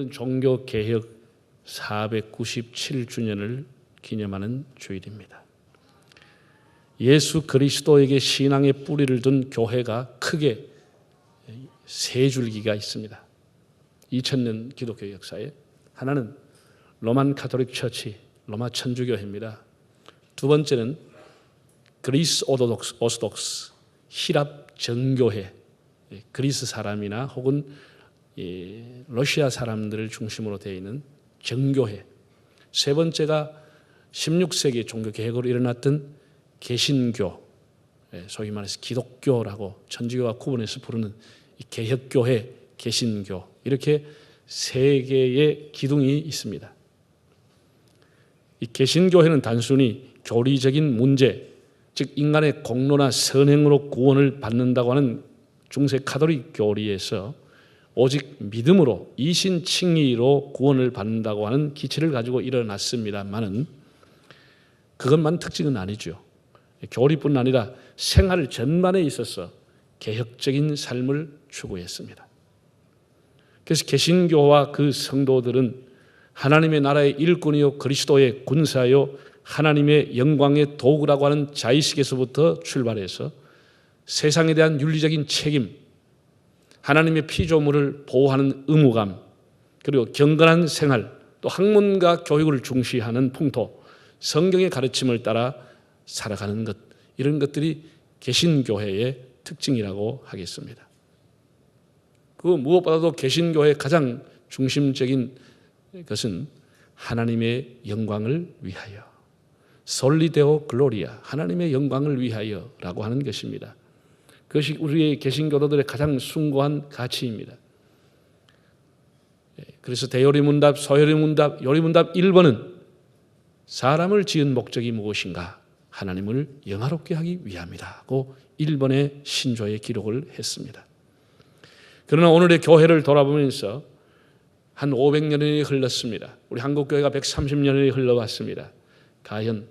오늘은 종교개혁 497주년을 기념하는 주일입니다. 예수 그리스도에게 신앙의 뿌리를 둔 교회가 크게 세 줄기가 있습니다. 2000년 기독교 역사에 하나는 로만 카톨릭 처치, 로마 천주교회입니다. 두 번째는 그리스 오소독스, 히랍 정교회, 그리스 사람이나 혹은 러시아 사람들을 중심으로 되어 있는 정교회. 세 번째가 16세기 종교 개혁으로 일어났던 개신교, 소위 말해서 기독교라고 천주교와 구분해서 부르는 개혁교회, 개신교, 이렇게 세 개의 기둥이 있습니다. 이 개신교회는 단순히 교리적인 문제, 즉 인간의 공로나 선행으로 구원을 받는다고 하는 중세 카톨릭 교리에서 오직 믿음으로 이신칭의로 구원을 받는다고 하는 기치를 가지고 일어났습니다만은 그것만 특징은 아니죠. 교리뿐 아니라 생활 전반에 있어서 개혁적인 삶을 추구했습니다. 그래서 개신교와 그 성도들은 하나님의 나라의 일꾼이요 그리스도의 군사요 하나님의 영광의 도구라고 하는 자의식에서부터 출발해서 세상에 대한 윤리적인 책임, 하나님의 피조물을 보호하는 의무감, 그리고 경건한 생활, 또 학문과 교육을 중시하는 풍토, 성경의 가르침을 따라 살아가는 것, 이런 것들이 개신교회의 특징이라고 하겠습니다. 그 무엇보다도 개신교회의 가장 중심적인 것은 하나님의 영광을 위하여, 솔리데오 글로리아, 하나님의 영광을 위하여라고 하는 것입니다. 그것이 우리의 개신교도들의 가장 숭고한 가치입니다. 그래서 대요리문답, 소요리문답, 요리문답 1번은 사람을 지은 목적이 무엇인가? 하나님을 영화롭게 하기 위함이라고 1번의 신조의 기록을 했습니다. 그러나 오늘의 교회를 돌아보면서 한 500년이 흘렀습니다. 우리 한국교회가 130년이 흘러왔습니다. 과연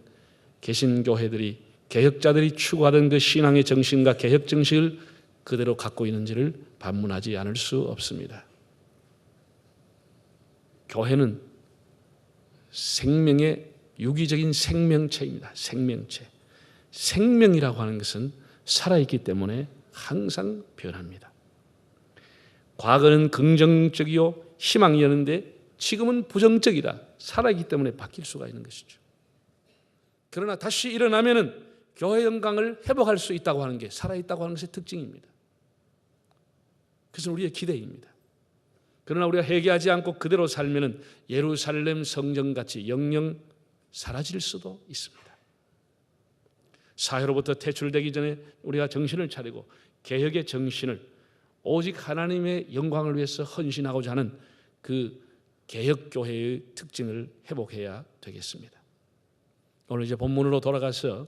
개신교회들이 개혁자들이 추구하던 그 신앙의 정신과 개혁 정신을 그대로 갖고 있는지를 반문하지 않을 수 없습니다. 교회는 생명의 유기적인 생명체입니다. 생명체. 생명이라고 하는 것은 살아있기 때문에 항상 변합니다. 과거는 긍정적이요 희망이었는데 지금은 부정적이다. 살아있기 때문에 바뀔 수가 있는 것이죠. 그러나 다시 일어나면은 교회 영광을 회복할 수 있다고 하는 게 살아있다고 하는 것의 특징입니다. 그것은 우리의 기대입니다. 그러나 우리가 회개하지 않고 그대로 살면은 예루살렘 성전같이 영영 사라질 수도 있습니다. 사회로부터 퇴출되기 전에 우리가 정신을 차리고 개혁의 정신을 오직 하나님의 영광을 위해서 헌신하고자 하는 그 개혁교회의 특징을 회복해야 되겠습니다. 오늘 이제 본문으로 돌아가서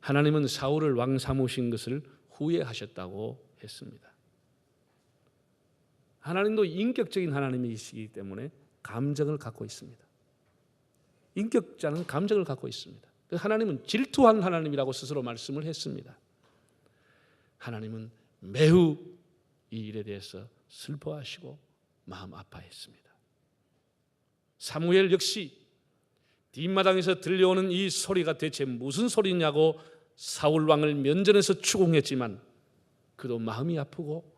하나님은 사울을 왕 삼으신 것을 후회하셨다고 했습니다. 하나님도 인격적인 하나님이시기 때문에 감정을 갖고 있습니다. 인격자는 감정을 갖고 있습니다. 하나님은 질투한 하나님이라고 스스로 말씀을 했습니다. 하나님은 매우 이 일에 대해서 슬퍼하시고 마음 아파했습니다. 사무엘 역시 뒷마당에서 들려오는 이 소리가 대체 무슨 소리냐고 사울 왕을 면전에서 추궁했지만 그도 마음이 아프고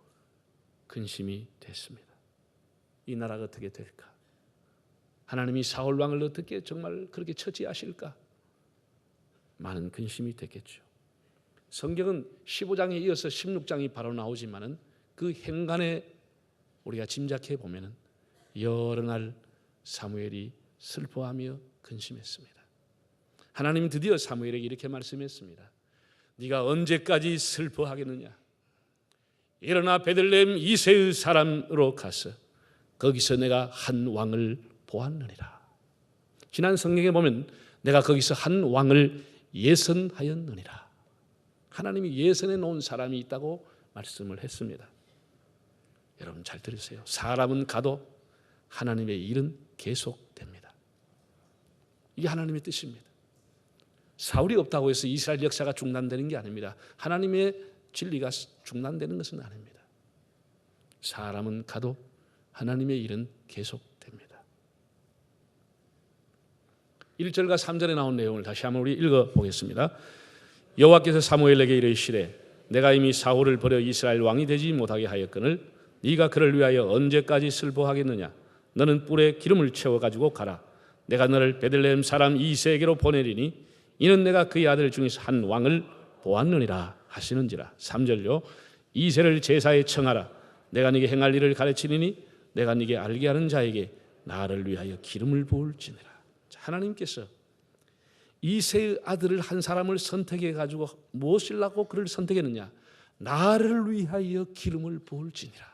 근심이 됐습니다. 이 나라가 어떻게 될까? 하나님이 사울 왕을 어떻게 정말 그렇게 처치하실까? 많은 근심이 됐겠죠. 성경은 15장에 이어서 16장이 바로 나오지만은 그 행간에 우리가 짐작해 보면은 여러 날 사무엘이 슬퍼하며 근심했습니다. 하나님 드디어 사무엘에게 이렇게 말씀했습니다. 네가 언제까지 슬퍼하겠느냐? 일어나 베들레헴 이새의 사람으로 가서 거기서 내가 한 왕을 보았느니라. 지난 성경에 보면 내가 거기서 한 왕을 예선하였느니라. 하나님이 예선해 놓은 사람이 있다고 말씀을 했습니다. 여러분 잘 들으세요. 사람은 가도 하나님의 일은 계속됩니다. 이게 하나님의 뜻입니다. 사울이 없다고 해서 이스라엘 역사가 중단되는 게 아닙니다. 하나님의 진리가 중단되는 것은 아닙니다. 사람은 가도 하나님의 일은 계속됩니다. 1절과 3절에 나온 내용을 다시 한번 우리 읽어보겠습니다. 여호와께서 사무엘에게 이르시되 내가 이미 사울을 버려 이스라엘 왕이 되지 못하게 하였거늘 네가 그를 위하여 언제까지 슬퍼하겠느냐. 너는 뿔에 기름을 채워가지고 가라. 내가 너를 베들레헴 사람 이새에게로 보내리니 이는 내가 그의 아들 중에서 한 왕을 보았느니라 하시는지라. 3절요. 이새를 제사에 청하라. 내가 네게 행할 일을 가르치리니 내가 네게 알게 하는 자에게 나를 위하여 기름을 부을지니라. 하나님께서 이새의 아들을 한 사람을 선택해 가지고 무엇이라고 그를 선택했느냐? 나를 위하여 기름을 부을지니라.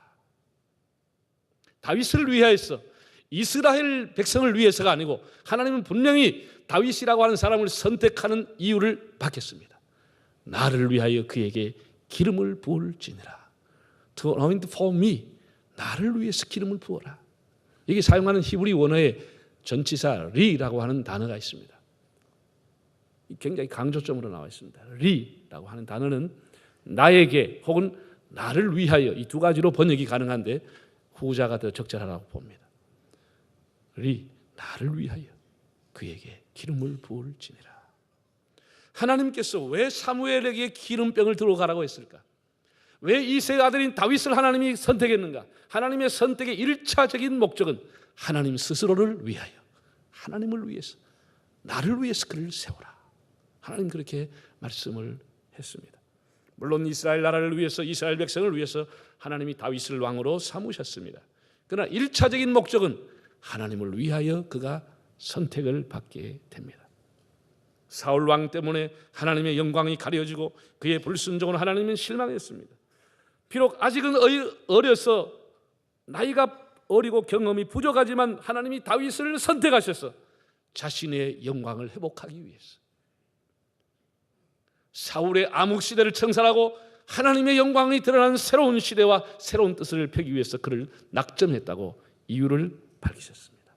다윗을 위하여서 이스라엘 백성을 위해서가 아니고 하나님은 분명히 다윗이라고 하는 사람을 선택하는 이유를 밝혔습니다. 나를 위하여 그에게 기름을 부을지니라. To anoint for me. 나를 위해서 기름을 부어라. 여기 사용하는 히브리 원어에 전치사 리라고 하는 단어가 있습니다. 굉장히 강조점으로 나와 있습니다. 리라고 하는 단어는 나에게 혹은 나를 위하여 이 두 가지로 번역이 가능한데 후자가 더 적절하다고 봅니다. 리, 나를 위하여 그에게 기름을 부을지니라. 하나님께서 왜 사무엘에게 기름병을 들고 가라고 했을까? 왜 이새의 아들인 다윗을 하나님이 선택했는가? 하나님의 선택의 1차적인 목적은 하나님 스스로를 위하여, 하나님을 위해서, 나를 위해서 그를 세워라. 하나님 그렇게 말씀을 했습니다. 물론 이스라엘 나라를 위해서, 이스라엘 백성을 위해서 하나님이 다윗을 왕으로 삼으셨습니다. 그러나 1차적인 목적은 하나님을 위하여 그가 선택을 받게 됩니다. 사울 왕 때문에 하나님의 영광이 가려지고 그의 불순종으로 하나님은 실망했습니다. 비록 아직은 어려서 나이가 어리고 경험이 부족하지만 하나님이 다윗을 선택하셔서 자신의 영광을 회복하기 위해서 사울의 암흑 시대를 청산하고 하나님의 영광이 드러나는 새로운 시대와 새로운 뜻을 펴기 위해서 그를 낙점했다고 이유를 밝히셨습니다.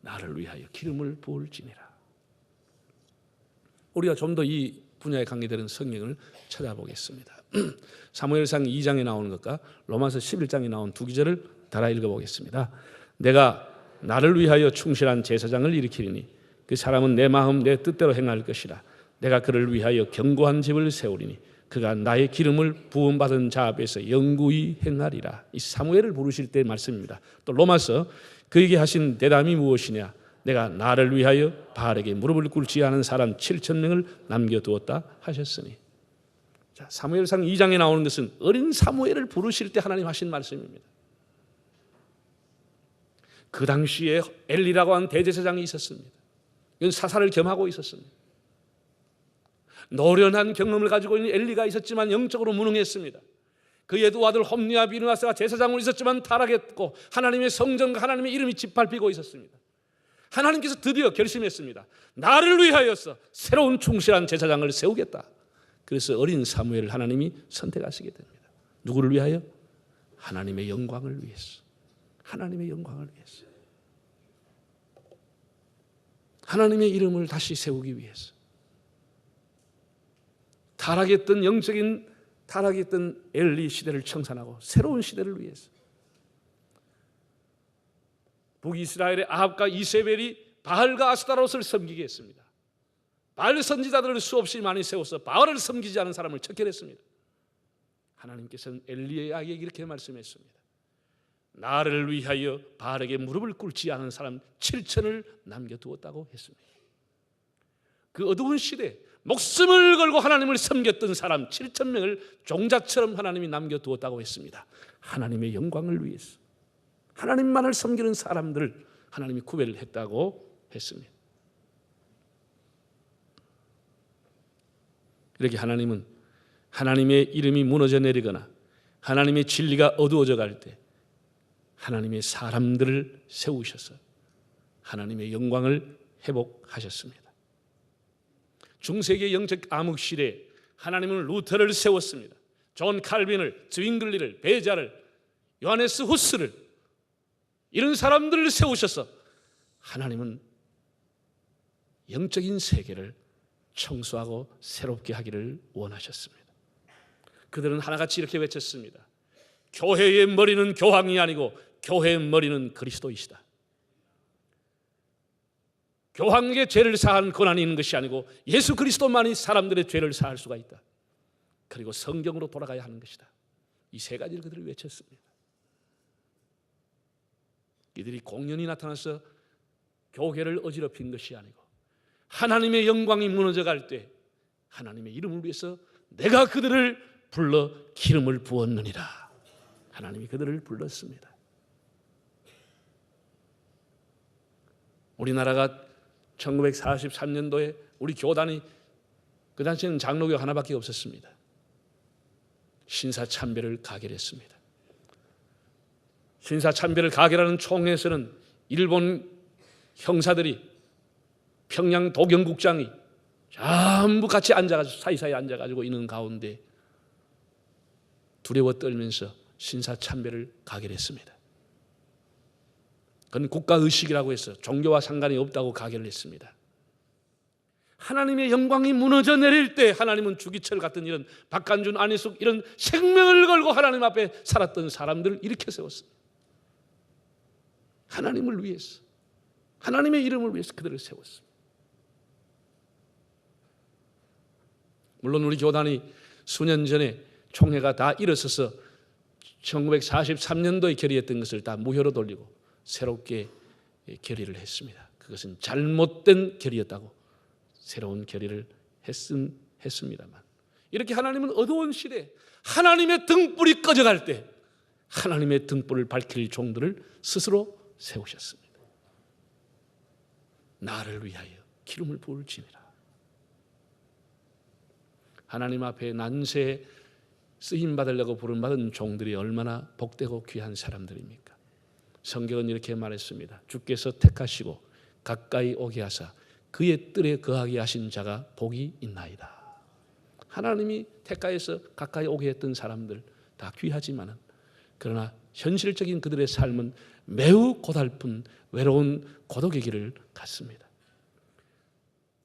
나를 위하여 기름을 부을지니라. 우리가 좀 더 이 분야에 관계되는 성경을 찾아보겠습니다. 사무엘상 2장에 나오는 것과 로마서 11장에 나온 두 구절을 따라 읽어보겠습니다. 내가 나를 위하여 충실한 제사장을 일으키리니 그 사람은 내 마음 내 뜻대로 행할 것이라. 내가 그를 위하여 견고한 집을 세우리니 그가 나의 기름을 부음받은 자 앞에서 영구히 행하리라. 이 사무엘을 부르실 때 말씀입니다. 또 로마서 그에게 하신 대담이 무엇이냐? 내가 나를 위하여 바알에게 무릎을 꿇지 않은 사람 7,000명을 남겨두었다 하셨으니. 자, 사무엘상 2장에 나오는 것은 어린 사무엘을 부르실 때 하나님 하신 말씀입니다. 그 당시에 엘리라고 하는 대제사장이 있었습니다. 이건 사사를 겸하고 있었습니다. 노련한 경험을 가지고 있는 엘리가 있었지만 영적으로 무능했습니다. 그의 두 아들 홈리와 비느하스가 제사장으로 있었지만 타락했고 하나님의 성전과 하나님의 이름이 짓밟히고 있었습니다. 하나님께서 드디어 결심했습니다. 나를 위하여서 새로운 충실한 제사장을 세우겠다. 그래서 어린 사무엘을 하나님이 선택하시게 됩니다. 누구를 위하여? 하나님의 영광을 위해서. 하나님의 영광을 위해서. 하나님의 이름을 다시 세우기 위해서. 타락했던 엘리 시대를 청산하고 새로운 시대를 위해서. 북이스라엘의 아합과 이세벨이 바알과 아스타롯을 섬기게 했습니다. 바알 선지자들을 수없이 많이 세워서 바알을 섬기지 않은 사람을 척결했습니다. 하나님께서는 엘리야에게 이렇게 말씀했습니다. 나를 위하여 바알에게 무릎을 꿇지 않은 사람 7,000을 남겨두었다고 했습니다. 그 어두운 시대 목숨을 걸고 하나님을 섬겼던 사람 7,000명을 종자처럼 하나님이 남겨두었다고 했습니다. 하나님의 영광을 위해서, 하나님만을 섬기는 사람들을 하나님이 구별을 했다고 했습니다. 이렇게 하나님은 하나님의 이름이 무너져 내리거나 하나님의 진리가 어두워져 갈 때 하나님의 사람들을 세우셔서 하나님의 영광을 회복하셨습니다. 중세기의 영적 암흑 시대에 하나님은 루터를 세웠습니다. 존 칼빈을, zwingli를, 베자를, 요하네스 후스를, 이런 사람들을 세우셔서 하나님은 영적인 세계를 청소하고 새롭게 하기를 원하셨습니다. 그들은 하나같이 이렇게 외쳤습니다. 교회의 머리는 교황이 아니고 교회의 머리는 그리스도이시다. 교황에게 죄를 사한 권한이 있는 것이 아니고 예수 그리스도만이 사람들의 죄를 사할 수가 있다. 그리고 성경으로 돌아가야 하는 것이다. 이 세 가지를 그들이 외쳤습니다. 이들이 공연히 나타나서 교회를 어지럽힌 것이 아니고 하나님의 영광이 무너져갈 때 하나님의 이름을 위해서 내가 그들을 불러 기름을 부었느니라. 하나님이 그들을 불렀습니다. 우리나라가 1943년도에 우리 교단이 그 당시에는 장로교 하나밖에 없었습니다. 신사참배를 가결했습니다. 신사참배를 가결하는 총회에서는 일본 형사들이 평양 도경국장이 전부 같이 앉아가지고 사이사이 앉아가지고 있는 가운데 두려워 떨면서 신사참배를 가결했습니다. 그건 국가의식이라고 해서 종교와 상관이 없다고 가결을 했습니다. 하나님의 영광이 무너져 내릴 때 하나님은 주기철 같은 이런 박간준, 안희숙 이런 생명을 걸고 하나님 앞에 살았던 사람들을 일으켜 세웠습니다. 하나님을 위해서, 하나님의 이름을 위해서 그들을 세웠습니다. 물론 우리 교단이 수년 전에 총회가 다 일어서서 1943년도에 결의했던 것을 다 무효로 돌리고 새롭게 결의를 했습니다. 그것은 잘못된 결의였다고 새로운 결의를 했습니다만, 이렇게 하나님은 어두운 시대에 하나님의 등불이 꺼져갈 때 하나님의 등불을 밝힐 종들을 스스로 세우셨습니다. 나를 위하여 기름을 부을지니라. 하나님 앞에 난세에 쓰임 받으려고 부름받은 종들이 얼마나 복되고 귀한 사람들입니까? 성경은 이렇게 말했습니다. 주께서 택하시고 가까이 오게 하사 그의 뜰에 거하게 하신 자가 복이 있나이다. 하나님이 택하여서 가까이 오게 했던 사람들 다 귀하지만은, 그러나 현실적인 그들의 삶은 매우 고달픈 외로운 고독의 길을 갔습니다.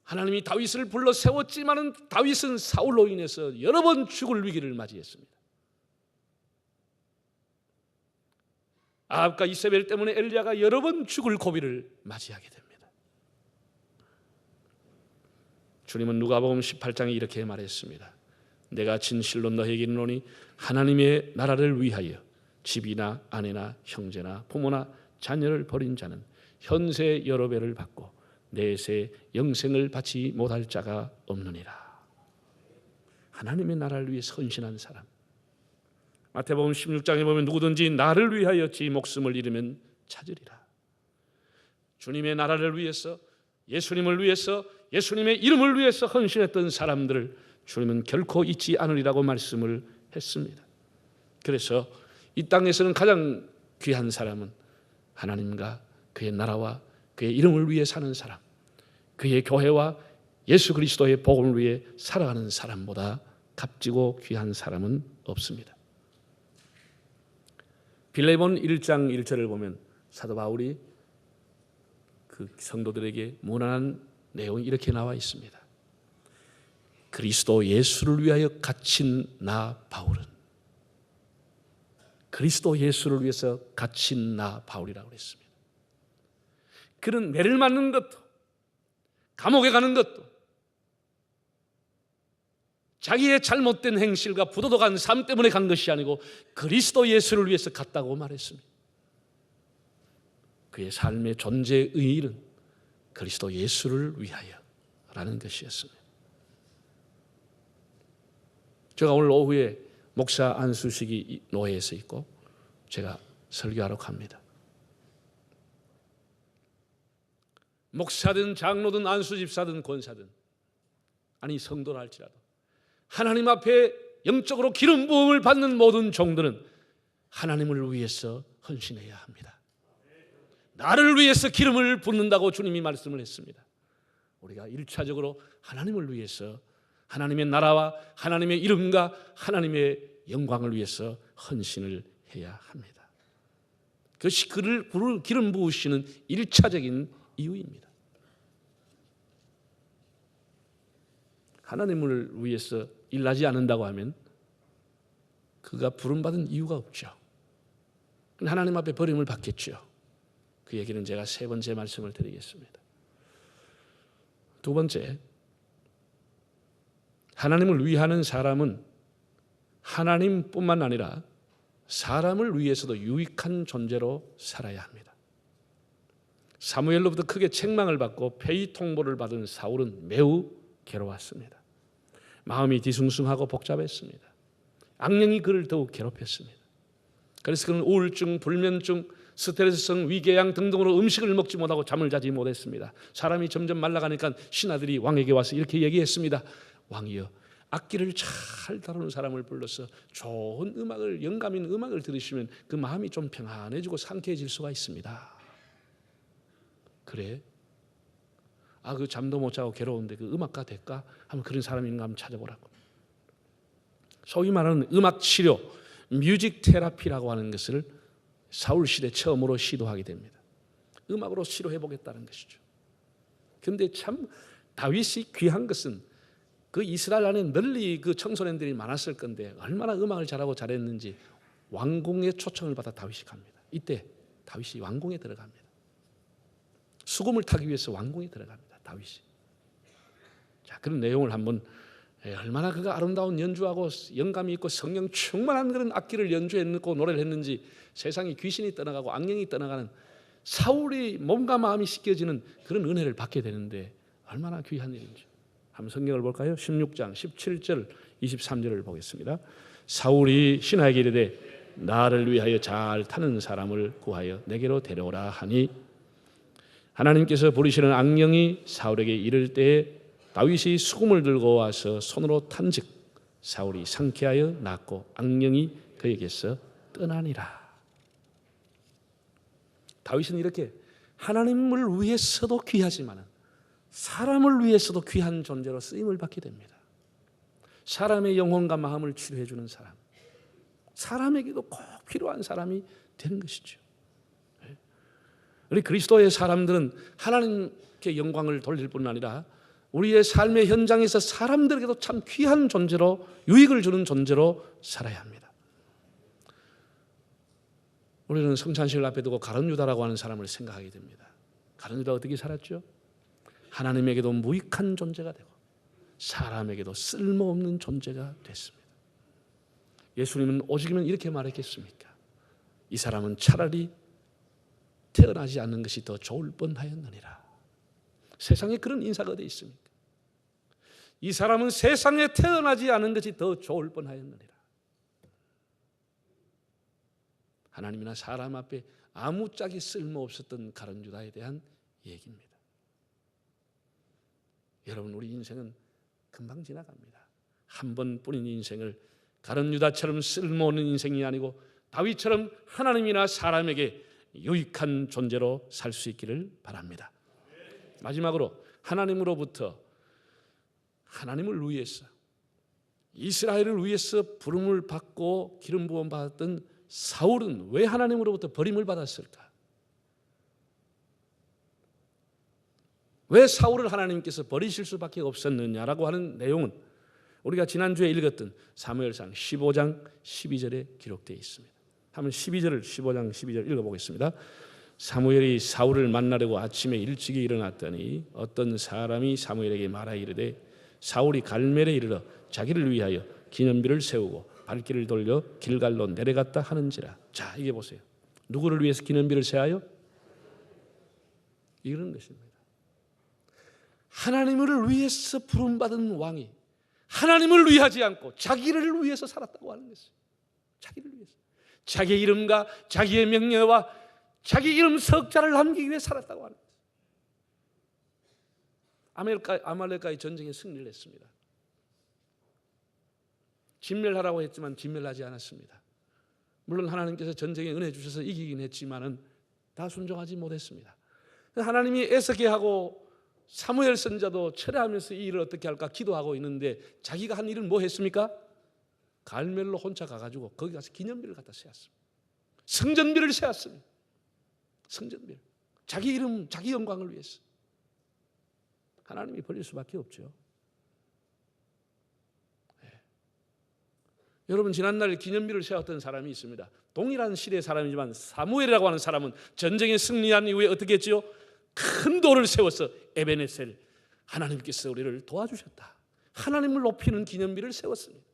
하나님이 다윗을 불러 세웠지만은 다윗은 사울로 인해서 여러 번 죽을 위기를 맞이했습니다. 아합과 이세벨 때문에 엘리야가 여러 번 죽을 고비를 맞이하게 됩니다. 주님은 누가복음 18장에 이렇게 말했습니다. 내가 진실로 너에게 이르노니 하나님의 나라를 위하여 집이나 아내나 형제나 부모나 자녀를 버린 자는 현세 여러 배를 받고 내세 영생을 받지 못할 자가 없느니라. 하나님의 나라를 위해 헌신한 사람. 마태복음 16장에 보면 누구든지 나를 위하여 지 목숨을 잃으면 찾으리라. 주님의 나라를 위해서, 예수님을 위해서, 예수님의 이름을 위해서 헌신했던 사람들을 주님은 결코 잊지 않으리라고 말씀을 했습니다. 그래서 이 땅에서는 가장 귀한 사람은 하나님과 그의 나라와 그의 이름을 위해 사는 사람, 그의 교회와 예수 그리스도의 복음을 위해 살아가는 사람보다 값지고 귀한 사람은 없습니다. 빌레몬 1장 1절을 보면 사도 바울이 그 성도들에게 문안한 내용이 이렇게 나와 있습니다. 그리스도 예수를 위하여 갇힌 나 바울은, 그리스도 예수를 위해서 갇힌 나 바울이라고 했습니다. 그는 매를 맞는 것도, 감옥에 가는 것도, 자기의 잘못된 행실과 부도덕한 삶 때문에 간 것이 아니고 그리스도 예수를 위해서 갔다고 말했습니다. 그의 삶의 존재의 의의는 그리스도 예수를 위하여라는 것이었습니다. 제가 오늘 오후에 목사 안수식이 노예에서 있고 제가 설교하러 갑니다. 목사든 장로든 안수집사든 권사든, 아니 성도라 할지라도 하나님 앞에 영적으로 기름 부음을 받는 모든 종들은 하나님을 위해서 헌신해야 합니다. 나를 위해서 기름을 붓는다고 주님이 말씀을 했습니다. 우리가 1차적으로 하나님을 위해서, 하나님의 나라와 하나님의 이름과 하나님의 영광을 위해서 헌신을 해야 합니다. 그것이 그를 기름 부으시는 1차적인 이유입니다. 하나님을 위해서 일하지 않는다고 하면 그가 부름받은 이유가 없죠. 하나님 앞에 버림을 받겠죠. 그 얘기는 제가 세 번째 말씀을 드리겠습니다. 두 번째, 하나님을 위하는 사람은 하나님뿐만 아니라 사람을 위해서도 유익한 존재로 살아야 합니다. 사무엘로부터 크게 책망을 받고 폐위 통보를 받은 사울은 매우 괴로웠습니다. 마음이 뒤숭숭하고 복잡했습니다. 악령이 그를 더욱 괴롭혔습니다. 그래서 그는 우울증, 불면증, 스트레스성 위궤양 등등으로 음식을 먹지 못하고 잠을 자지 못했습니다. 사람이 점점 말라가니까 신하들이 왕에게 와서 이렇게 얘기했습니다. 왕이여, 악기를 잘 다루는 사람을 불러서 좋은 음악을, 영감 있는 음악을 들으시면 그 마음이 좀 평안해지고 상쾌해질 수가 있습니다. 그래? 그 잠도 못 자고 괴로운데 그 음악가 될까? 하면 그런 사람이 있는가 한번 찾아보라고. 소위 말하는 음악 치료, 뮤직 테라피라고 하는 것을 사울 시대 처음으로 시도하게 됩니다. 음악으로 치료해 보겠다는 것이죠. 그런데 참 다윗이 귀한 것은 그 이스라엘 안에 널리 그 청소년들이 많았을 건데 얼마나 음악을 잘하고 잘했는지 왕궁의 초청을 받아 다윗이 갑니다. 이때 다윗이 왕궁에 들어갑니다. 수금을 타기 위해서 왕궁에 들어갑니다. 다윗이. 자, 그런 내용을 한번 얼마나 그가 아름다운 연주하고 영감이 있고 성령 충만한 그런 악기를 연주했고 노래를 했는지 세상에 귀신이 떠나가고 악령이 떠나가는 사울이 몸과 마음이 씻겨지는 그런 은혜를 받게 되는데 얼마나 귀한 일인지. 한번 성경을 볼까요? 16장 17절 23절을 보겠습니다. 사울이 신하에게 이르되 나를 위하여 잘 타는 사람을 구하여 내게로 데려오라 하니 하나님께서 부르시는 악령이 사울에게 이를 때에 다윗이 수금을 들고 와서 손으로 탄즉 사울이 상쾌하여 낫고 악령이 그에게서 떠나니라. 다윗은 이렇게 하나님을 위해서도 귀하지만 사람을 위해서도 귀한 존재로 쓰임을 받게 됩니다. 사람의 영혼과 마음을 치료해 주는 사람, 사람에게도 꼭 필요한 사람이 되는 것이죠. 우리 그리스도의 사람들은 하나님께 영광을 돌릴 뿐 아니라 우리의 삶의 현장에서 사람들에게도 참 귀한 존재로 유익을 주는 존재로 살아야 합니다. 우리는 성찬식을 앞에 두고 가룟 유다라고 하는 사람을 생각하게 됩니다. 가룟 유다가 어떻게 살았죠? 하나님에게도 무익한 존재가 되고 사람에게도 쓸모없는 존재가 됐습니다. 예수님은 오시기면 이렇게 말했겠습니까? 이 사람은 차라리 태어나지 않는 것이 더 좋을 뻔하였느니라. 세상에 그런 인사가 어디 있습니까? 이 사람은 세상에 태어나지 않은 것이 더 좋을 뻔하였느니라. 하나님이나 사람 앞에 아무짝에 쓸모없었던 가룟 유다에 대한 얘기입니다. 여러분, 우리 인생은 금방 지나갑니다. 한 번뿐인 인생을 가룟 유다처럼 쓸모없는 인생이 아니고 다윗처럼 하나님이나 사람에게 유익한 존재로 살 수 있기를 바랍니다. 마지막으로 하나님으로부터 하나님을 위해서 이스라엘을 위해서 부름을 받고 기름 부음 받았던 사울은 왜 하나님으로부터 버림을 받았을까? 왜 사울을 하나님께서 버리실 수밖에 없었느냐라고 하는 내용은 우리가 지난주에 읽었던 사무엘상 15장 12절에 기록되어 있습니다. 한번 15장 12절 읽어보겠습니다. 사무엘이 사울을 만나려고 아침에 일찍이 일어났더니 어떤 사람이 사무엘에게 말하 이르되 사울이 갈멜에 이르러 자기를 위하여 기념비를 세우고 발길을 돌려 길갈로 내려갔다 하는지라. 자, 이게 보세요. 누구를 위해서 기념비를 세하여? 이런 것입니다. 하나님을 위해서 부름받은 왕이 하나님을 위하지 않고 자기를 위해서 살았다고 하는 것이에요. 자기를 위해서. 자기의 이름과 자기의 명예와 자기 이름 석자를 남기기 위해 살았다고 하는 것이에요. 아말렉과의 전쟁에 승리를 했습니다. 진멸하라고 했지만 진멸하지 않았습니다. 물론 하나님께서 전쟁에 은혜 주셔서 이기긴 했지만은 다 순종하지 못했습니다. 하나님이 애석해 하고 사무엘 선지자도 철회하면서 이 일을 어떻게 할까 기도하고 있는데 자기가 한 일은 뭐 했습니까? 갈멜로 혼자 가가지고 거기 가서 기념비를 갖다 세웠습니다. 성전비를 세웠습니다. 성전비를. 자기 이름, 자기 영광을 위해서. 하나님이 버릴 수밖에 없죠. 여러분, 지난날 기념비를 세웠던 사람이 있습니다. 동일한 시대의 사람이지만 사무엘이라고 하는 사람은 전쟁에 승리한 이후에 어떻게 했지요? 큰 돌을 세워서 에베네셀, 하나님께서 우리를 도와주셨다, 하나님을 높이는 기념비를 세웠습니다.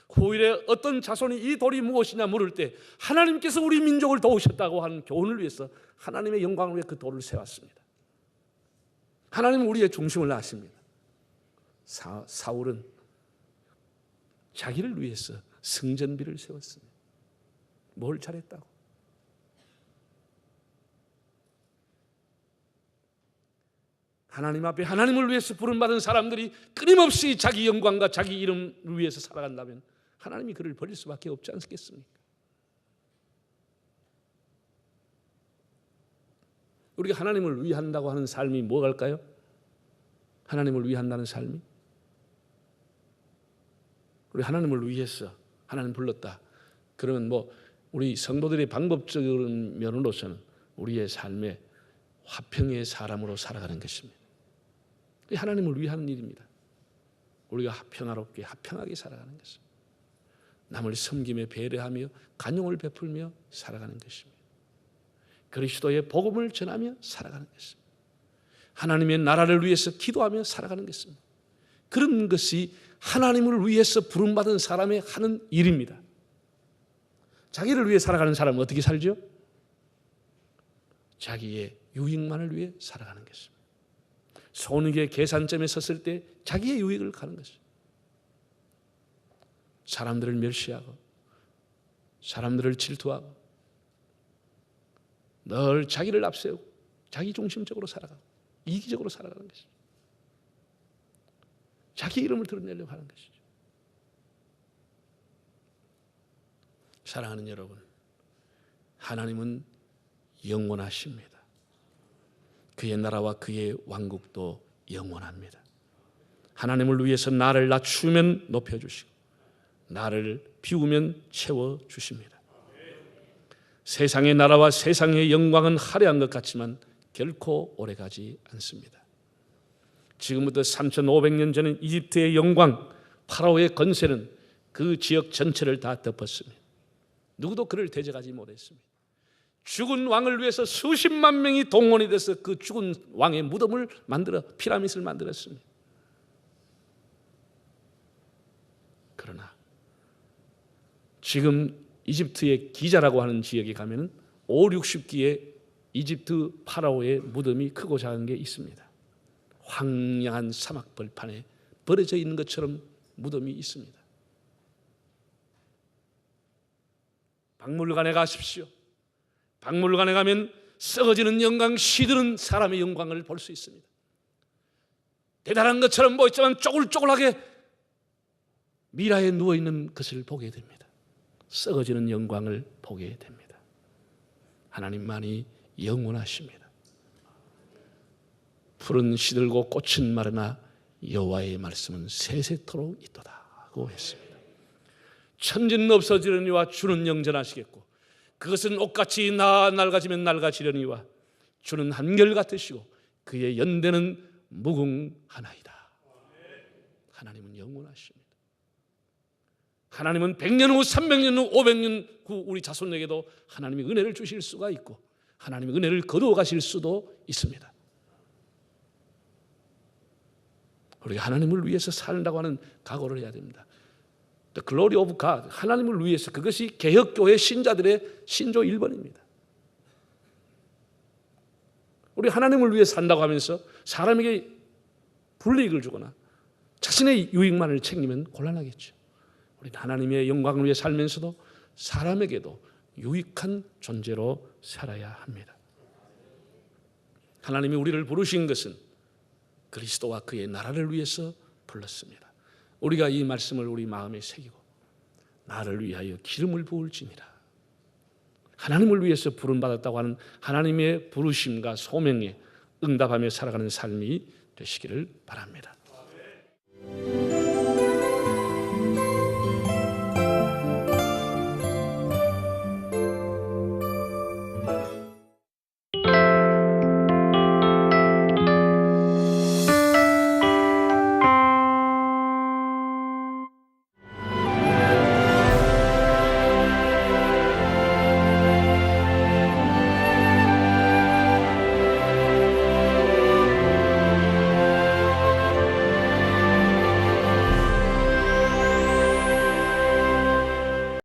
후일에 어떤 자손이 이 돌이 무엇이냐 물을 때 하나님께서 우리 민족을 도우셨다고 하는 교훈을 위해서 하나님의 영광을 위해 그 돌을 세웠습니다. 하나님은 우리의 중심을 아십니다. 사울은 자기를 위해서 승전비를 세웠습니다. 뭘 잘했다고? 하나님 앞에 하나님을 위해서 부름받은 사람들이 끊임없이 자기 영광과 자기 이름을 위해서 살아간다면 하나님이 그를 버릴 수밖에 없지 않겠습니까? 우리가 하나님을 위한다고 하는 삶이 뭐갈까요? 하나님을 위한다는 삶이, 우리 하나님을 위해서 하나님 불렀다. 그러면 우리 성도들의 방법적인 면으로서는 우리의 삶에 화평의 사람으로 살아가는 것입니다. 하나님을 위하는 일입니다. 우리가 평화롭게 화평하게 살아가는 것입니다. 남을 섬기며 배려하며 간용을 베풀며 살아가는 것입니다. 그리스도의 복음을 전하며 살아가는 것입니다. 하나님의 나라를 위해서 기도하며 살아가는 것입니다. 그런 것이 하나님을 위해서 부름받은 사람의 하는 일입니다. 자기를 위해 살아가는 사람은 어떻게 살죠? 자기의 유익만을 위해 살아가는 것입니다. 손익의 계산점에 섰을 때 자기의 유익을 가는 것입니다. 사람들을 멸시하고 사람들을 질투하고 늘 자기를 앞세우고 자기 중심적으로 살아가고 이기적으로 살아가는 것이죠. 자기 이름을 드러내려고 하는 것이죠. 사랑하는 여러분, 하나님은 영원하십니다. 그의 나라와 그의 왕국도 영원합니다. 하나님을 위해서 나를 낮추면 높여주시고 나를 비우면 채워주십니다. 세상의 나라와 세상의 영광은 화려한 것 같지만 결코 오래가지 않습니다. 지금부터 3,500년 전인 이집트의 영광, 파라오의 건세는 그 지역 전체를 다 덮었습니다. 누구도 그를 대적하지 못했습니다. 죽은 왕을 위해서 수십만 명이 동원이 돼서 그 죽은 왕의 무덤을 만들어 피라밋을 만들었습니다. 그러나 지금 이집트의 기자라고 하는 지역에 가면 5, 60기의 이집트 파라오의 무덤이 크고 작은 게 있습니다. 황량한 사막 벌판에 버려져 있는 것처럼 무덤이 있습니다. 박물관에 가십시오. 박물관에 가면 썩어지는 영광, 시드는 사람의 영광을 볼 수 있습니다. 대단한 것처럼 보이지만 쪼글쪼글하게 미라에 누워있는 것을 보게 됩니다. 썩어지는 영광을 보게 됩니다. 하나님만이 영원하십니다. 푸른 시들고 꽃은 마르나 여호와의 말씀은 세세토록 있도다고 했습니다. 천지는 없어지려니와 주는 영전하시겠고 그것은 옷같이 낡아지면 낡아지려니와 주는 한결같으시고 그의 연대는 무궁하나이다. 하나님은 영원하십니다. 하나님은 100년 후, 300년 후, 500년 후 우리 자손에게도 하나님이 은혜를 주실 수가 있고 하나님이 은혜를 거두어 가실 수도 있습니다. 우리가 하나님을 위해서 살다고 하는 각오를 해야 됩니다. The glory of God, 하나님을 위해서, 그것이 개혁교회 신자들의 신조 1번입니다. 우리 하나님을 위해 산다고 하면서 사람에게 불이익을 주거나 자신의 유익만을 챙기면 곤란하겠죠. 우리는 하나님의 영광을 위해 살면서도 사람에게도 유익한 존재로 살아야 합니다. 하나님이 우리를 부르신 것은 그리스도와 그의 나라를 위해서 불렀습니다. 우리가 이 말씀을 우리 마음에 새기고 나를 위하여 기름을 부을지니라, 하나님을 위해서 부름받았다고 하는 하나님의 부르심과 소명에 응답하며 살아가는 삶이 되시기를 바랍니다.